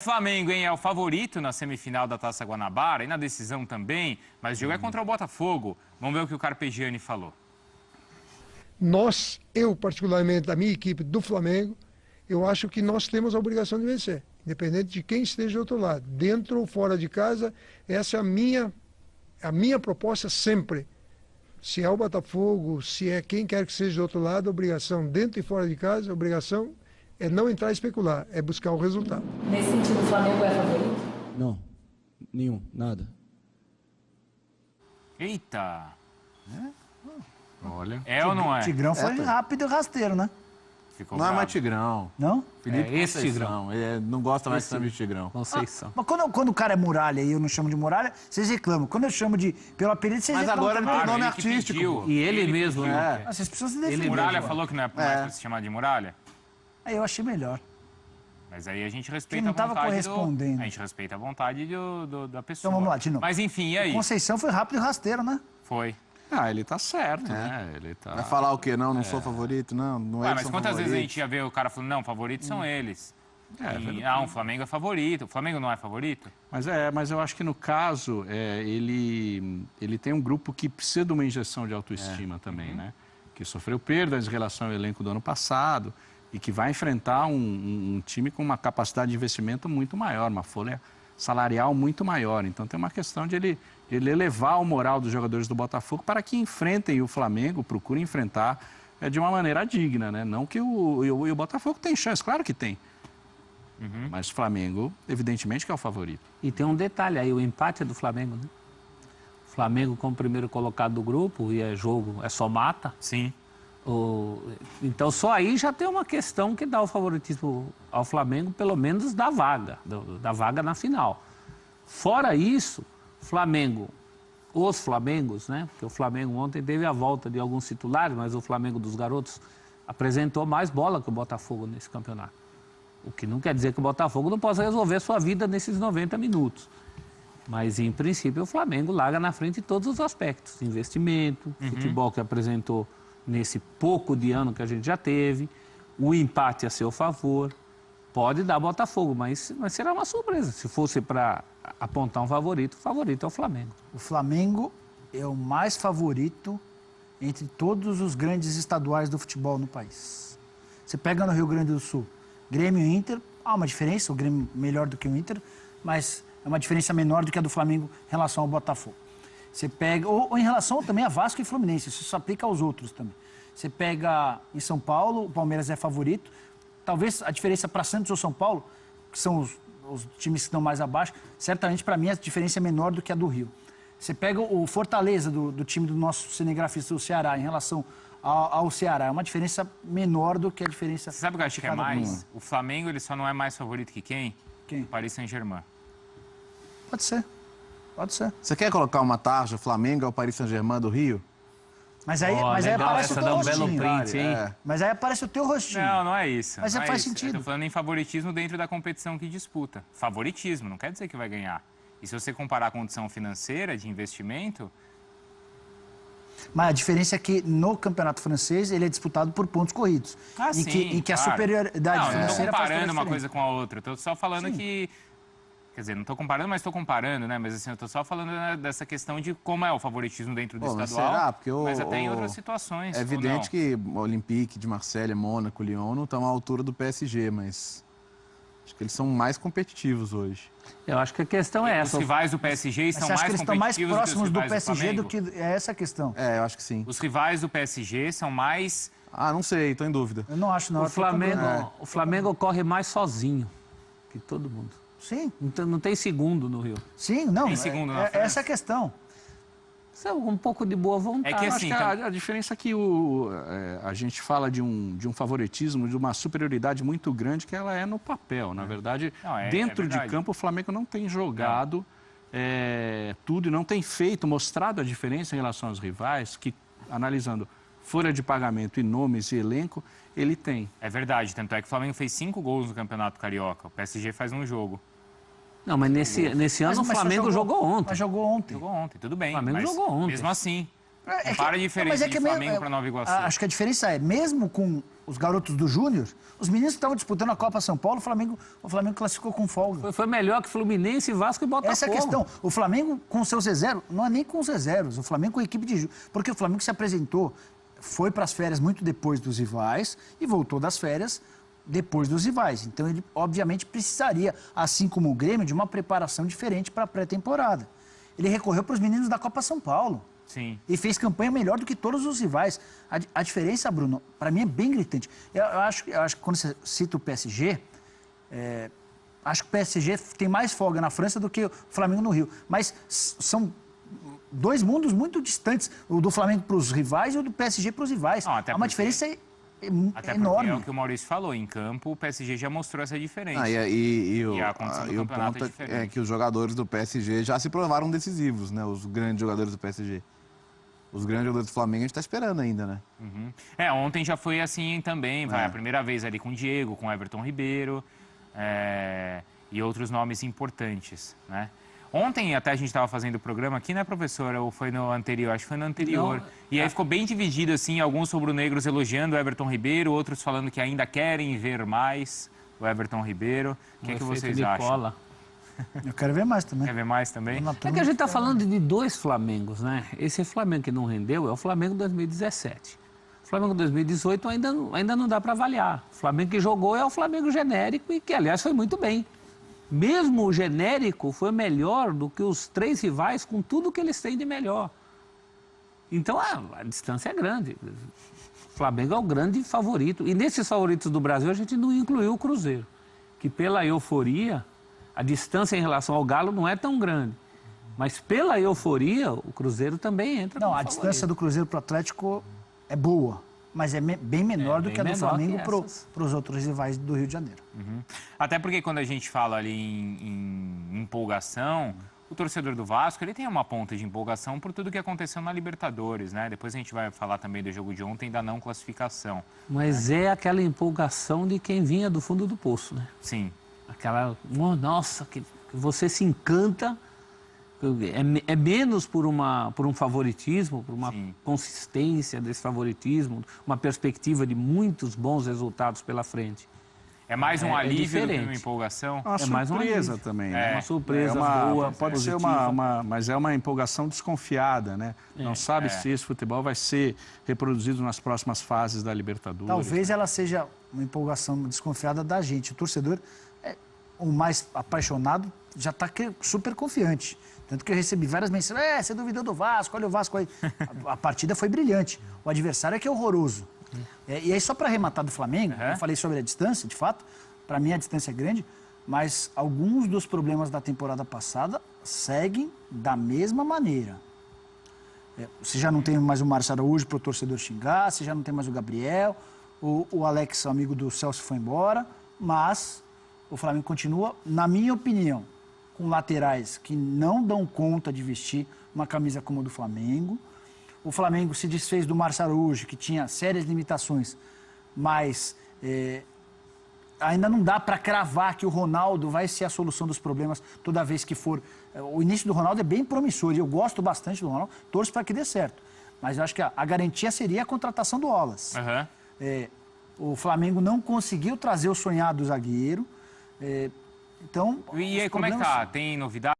O Flamengo, hein, é o favorito na semifinal da Taça Guanabara e na decisão também, mas o jogo é contra o Botafogo. Vamos ver o que o Carpegiani falou. Eu particularmente, a minha equipe do Flamengo, eu acho que nós temos a obrigação de vencer, independente de quem esteja do outro lado, dentro ou fora de casa. Essa é a minha proposta sempre. Se é o Botafogo, se é quem quer que seja do outro lado, a obrigação dentro e fora de casa, a obrigação é não entrar e especular, é buscar o resultado. Nesse sentido, o Flamengo é favorito? Não, nenhum, nada. Eita! Olha. É ou não é? Tigrão foi rápido e rasteiro, né? Ficou Não é bravo. mais Tigrão. Não? Felipe esse Conceição. Ele não gosta mais de Tigrão. Conceição. Mas quando o cara é muralha e eu não chamo de muralha, vocês reclamam. Quando eu chamo pelo apelido, vocês Mas reclamam. agora não também. tem nome ele que artístico. pediu. Pô. E ele mesmo, pediu. né? Ah, vocês precisam se defender. Muralha pô. falou que não é mais pra se chamar de Muralha? Aí eu achei melhor. Mas aí a gente respeita não a tava vontade correspondendo. A gente respeita a vontade da pessoa. Então vamos lá, de novo. Mas enfim, e aí? Conceição foi rápido e rasteiro, né? Foi. Ah, ele tá certo, né? Ele tá... Vai falar o quê? Não sou favorito? Não Ué, eles mas são quantas vezes a favoritos. gente já vê o cara falando, não, favoritos são eles. verdade. O Flamengo é favorito. O Flamengo não é favorito? Mas eu acho que no caso, ele tem um grupo que precisa de uma injeção de autoestima também, né? Que sofreu perdas em relação ao elenco do ano passado e que vai enfrentar um time com uma capacidade de investimento muito maior, uma folha salarial muito maior. Então tem uma questão de ele elevar o moral dos jogadores do Botafogo para que enfrentem o Flamengo, procurem enfrentar de uma maneira digna, né? Não que o Botafogo tem chance, claro que tem. Mas o Flamengo, evidentemente, que é o favorito. E tem um detalhe aí, o empate é do Flamengo, né? O Flamengo como primeiro colocado do grupo, e é jogo, é só mata. Sim. Então só aí já tem uma questão que dá o favoritismo ao Flamengo, pelo menos da vaga na final. Fora isso, os Flamengos, né? Porque o Flamengo ontem teve a volta de alguns titulares, mas o Flamengo dos garotos apresentou mais bola que o Botafogo nesse campeonato. O que não quer dizer que o Botafogo não possa resolver sua vida nesses 90 minutos. Mas, em princípio, o Flamengo larga na frente em todos os aspectos. Investimento, futebol que apresentou nesse pouco de ano que a gente já teve, o empate a seu favor. Pode dar Botafogo, mas será uma surpresa. Se fosse para apontar um favorito, o favorito é o Flamengo. O Flamengo é o mais favorito entre todos os grandes estaduais do futebol no país. Você pega no Rio Grande do Sul, Grêmio e Inter, há uma diferença, o Grêmio melhor do que o Inter, mas é uma diferença menor do que a do Flamengo em relação ao Botafogo. Você pega, ou em relação também a Vasco e Fluminense, isso se aplica aos outros também. Você pega em São Paulo, o Palmeiras é favorito, talvez a diferença para Santos ou São Paulo, que são os times que estão mais abaixo, certamente para mim a diferença é menor do que a do Rio. Você pega o Fortaleza do time do nosso cinegrafista, o Ceará, em relação ao Ceará, é uma diferença menor do que a diferença... Você sabe o que eu acho que é mais? O Flamengo ele só não é mais favorito que quem? Quem? O Paris Saint-Germain. Pode ser. Pode ser. Você quer colocar uma tarja Flamengo ao Paris Saint-Germain do Rio? Mas aí, Legal, aparece o essa teu dá um belo rostinho. print, hein? Mas aí aparece o teu rostinho. Não é isso. Mas não faz isso. sentido. Eu tô falando em favoritismo dentro da competição que disputa. Favoritismo, não quer dizer que vai ganhar. E se você comparar a condição financeira de investimento... Mas a diferença é que no campeonato francês ele é disputado por pontos corridos. E que a superioridade financeira... Não, eu não estou comparando uma diferente. coisa com a outra. Eu estou só falando que... Quer dizer, não estou comparando, mas estou comparando, né? Mas assim, eu estou só falando dessa questão de como é o favoritismo dentro do Mas estadual. será? Porque mas até em outras situações. É evidente que o Olympique de Marselha, Mônaco, Lyon não estão à altura do PSG, mas acho que eles são mais competitivos hoje. Eu acho que a questão é essa. Os rivais do PSG Mas são você acha mais que eles estão mais competitivos próximos do que os rivais PSG do Flamengo? que... É essa a questão. É, eu acho que sim. Os rivais do PSG são mais... Ah, não sei, estou em dúvida. Eu não acho, não. O Flamengo corre mais sozinho que todo mundo. Sim. Não tem segundo no Rio. Sim, não. Tem segundo na França. Essa é a questão. Isso é um pouco de boa vontade. É que Eu assim, acho que a diferença é que a gente fala de um favoritismo, de uma superioridade muito grande que ela é no papel. Na verdade, Não, dentro de verdade. campo, o Flamengo não tem jogado tudo e não tem mostrado a diferença em relação aos rivais, que, analisando folha de pagamento e nomes e elenco, ele tem. É verdade, tanto é que o Flamengo fez 5 gols no Campeonato Carioca. O PSG faz um jogo. Não, mas nesse ano o Flamengo jogou ontem. Mas jogou ontem. Jogou ontem, tudo bem. O Flamengo mas jogou ontem. Mesmo assim, É que- compara a não, diferença mas é de que Flamengo para Nova Iguaçu. Acho que a diferença é, mesmo com os garotos do Júnior, os meninos que estavam disputando a Copa São Paulo, o Flamengo classificou com folga. Foi melhor que Fluminense, Vasco e Botafogo. Essa é a questão. O Flamengo com seus reservas, não é nem com os reservas, o Flamengo com a equipe de... Porque o Flamengo se apresentou, foi para as férias muito depois dos rivais e voltou das férias depois dos rivais. Então ele, obviamente, precisaria, assim como o Grêmio, de uma preparação diferente para a pré-temporada. Ele recorreu para os meninos da Copa São Paulo. Sim. E fez campanha melhor do que todos os rivais. A diferença, Bruno, para mim é bem gritante. Eu acho que quando você cita o PSG, acho que o PSG tem mais folga na França do que o Flamengo no Rio. Mas são dois mundos muito distantes. O do Flamengo para os rivais e o do PSG para os rivais. Não, até há uma porque- diferença Até enorme. porque é o que o Maurício falou, em campo o PSG já mostrou essa diferença. A condição do o campeonato ponto é é diferente. que os jogadores do PSG já se provaram decisivos, né? Os grandes jogadores do PSG. Os grandes jogadores do Flamengo a gente está esperando ainda, né? Ontem já foi assim também, a primeira vez ali com o Diego, com o Everton Ribeiro e outros nomes importantes, né? Ontem até a gente estava fazendo o programa aqui, né, professora? Ou foi no anterior? Acho que foi no anterior. Não. E aí ficou bem dividido, assim, alguns rubro-negros elogiando o Everton Ribeiro, outros falando que ainda querem ver mais o Everton Ribeiro. O que vocês acham? Eu quero ver mais também. Quer ver mais também? É que a gente está falando de dois Flamengos, né? Esse Flamengo que não rendeu é o Flamengo 2017. O Flamengo 2018 ainda não dá para avaliar. O Flamengo que jogou é o Flamengo genérico e que, aliás, foi muito bem. Mesmo o genérico foi melhor do que os três rivais com tudo que eles têm de melhor. Então a distância é grande. O Flamengo é o grande favorito. E nesses favoritos do Brasil a gente não incluiu o Cruzeiro, que pela euforia, a distância em relação ao Galo não é tão grande. Mas pela euforia, o Cruzeiro também entra Não, como a distância do Cruzeiro para o Atlético é boa, mas é bem menor do bem que a do menor Flamengo que essas. para os outros rivais do Rio de Janeiro. Até porque quando a gente fala ali em empolgação, o torcedor do Vasco, ele tem uma ponta de empolgação por tudo que aconteceu na Libertadores, né? Depois a gente vai falar também do jogo de ontem da não classificação. Mas é aquela empolgação de quem vinha do fundo do poço, né? Sim. Aquela, nossa, que você se encanta, é menos por um favoritismo, por uma Sim. consistência desse favoritismo, uma perspectiva de muitos bons resultados pela frente. É mais um alívio do que uma diferente. empolgação? Uma É mais um surpresa alívio. também, É. né? Uma surpresa boa, pode ser positiva. mas é uma empolgação desconfiada, né? Não sabe se esse futebol vai ser reproduzido nas próximas fases da Libertadores. Talvez ela seja uma empolgação desconfiada da gente. O torcedor, o mais apaixonado, já está super confiante. Tanto que eu recebi várias mensagens, você duvidou do Vasco, olha o Vasco aí. A partida foi brilhante. O adversário é que é horroroso. E aí, só para arrematar do Flamengo, eu falei sobre a distância, de fato, para mim a distância é grande, mas alguns dos problemas da temporada passada seguem da mesma maneira. Você já não tem mais o Márcio Araújo para o torcedor xingar, você já não tem mais o Gabriel, o Alex, amigo do Celso, foi embora, mas o Flamengo continua, na minha opinião, com laterais que não dão conta de vestir uma camisa como a do Flamengo. O Flamengo se desfez do Márcio Araújo, que tinha sérias limitações, mas ainda não dá para cravar que o Ronaldo vai ser a solução dos problemas toda vez que for. O início do Ronaldo é bem promissor e eu gosto bastante do Ronaldo, torço para que dê certo. Mas eu acho que a garantia seria a contratação do Wallace. O Flamengo não conseguiu trazer o sonhado zagueiro. Então, E aí, os como é que problemas- tá? Tem novidade?